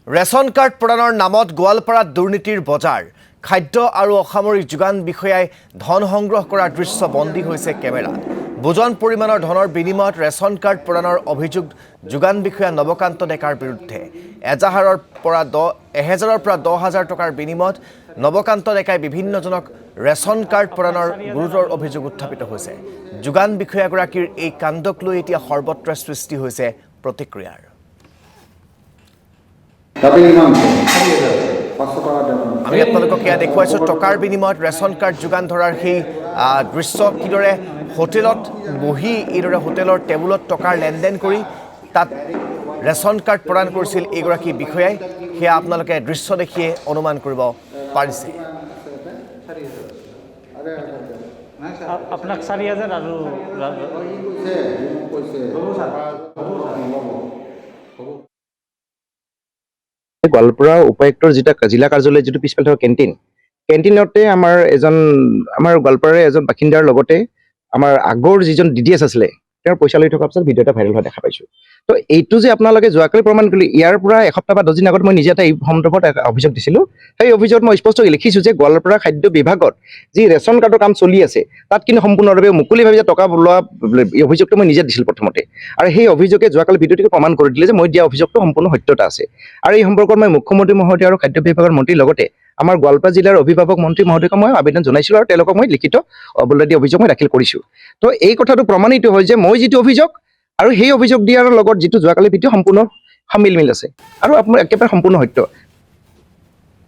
ration card প্ৰদানৰ নামত গোৱালপাৰাত দুৰ্নীতিৰ বজাৰ খাদ্য আৰু অসামৰিক যোগান বিষয়াই ধন সংগ্ৰহ কৰাৰ দৃশ্য বন্দী হৈছে কেমেৰাত বুজন পৰিমাণৰ ধনৰ বিনিময়ত ৰেচন কাৰ্ড প্ৰদানৰ অভিযোগ যোগান বিষয়া নৱকান্ত ডেকাৰ বিৰুদ্ধে এজাহাৰৰ পৰা 10,000 টকাৰ বিনিময়ত নৱকান্ত ডেকাই বিভিন্নজনক ৰেচন কাৰ্ড প্ৰদানৰ গুৰুতৰ অভিযোগ উত্থাপিত হৈছে যোগান বিষয়াগৰাকীৰ এই কাণ্ডক লৈ এতিয়া সৰ্বত্ৰ সৃষ্টি হৈছে প্ৰতিক্ৰিয়াৰ আমি আপোনালোকক এয়া দেখুৱাইছোঁ টকাৰ বিনিময়ত ৰেচন কাৰ্ড যোগান ধৰাৰ সেই দৃশ্য কিদৰে হোটেলত বহি এইদৰে হোটেলৰ টেবুলত টকাৰ লেনদেন কৰি তাত ৰেচন কাৰ্ড প্ৰদান কৰিছিল এইগৰাকী বিষয়াই সেয়া আপোনালোকে দৃশ্য দেখিয়ে অনুমান কৰিব পাৰিছে আপোনাক 4,000 আৰু গোৱালপাৰা উপায়ুক্তৰ জিলা কাৰ্যালয় যিটো পিছফালে থকা কেণ্টিনতে আমাৰ গোৱালপাৰাৰে এজন বাসিন্দাৰ লগতে আমাৰ আগৰ যিজন DDS আছিলে তেওঁৰ পইচা লৈ থকাৰ পিছত ভিডিঅ' এটা ভাইৰেল হোৱা দেখা পাইছোঁ তো এইটো যে আপোনালোকে যোৱাকালি প্ৰমাণ কৰিলে ইয়াৰ পৰা এসপ্তাহ বা 10 দিন আগত মই নিজে এটা এই সন্দৰ্ভত অভিযোগ দিছিলোঁ সেই অভিযোগত মই স্পষ্ট লিখিছোঁ যে গোৱালপাৰা খাদ্য বিভাগত যি ৰেচন কাৰ্ডৰ কাম চলি আছে তাত কিন্তু সম্পূৰ্ণভাৱে মুকলিভাৱে যে টকা লোৱা এই অভিযোগটো মই নিজে দিছিলোঁ প্ৰথমতে আৰু সেই অভিযোগে যোৱাকালি ভিডিঅ'টিকে প্ৰমাণ কৰি দিলে যে মই দিয়া অভিযোগটো সম্পূৰ্ণ সত্যতা আছে আৰু এই সম্পৰ্কত মই মুখ্যমন্ত্ৰী মহোদয় আৰু খাদ্য বিভাগৰ মন্ত্ৰীৰ লগতে আমাৰ গোৱালপাৰা জিলাৰ অভিভাৱক মন্ত্ৰী মহোদয়ক মই আবেদন জনাইছিলোঁ আৰু তেওঁলোকক মই লিখিত অবলম্বী অভিযোগ মই দাখিল কৰিছোঁ তো এই কথাটো প্ৰমাণিত হয় যে মই যিটো অভিযোগ আৰু সেই অভিযোগ দিয়াৰ লগত যিটো যোৱাকালি ভিডিঅ' সম্পূৰ্ণ সমিল মিল আছে আৰু আপোনাৰ একেবাৰে সম্পূৰ্ণ সত্য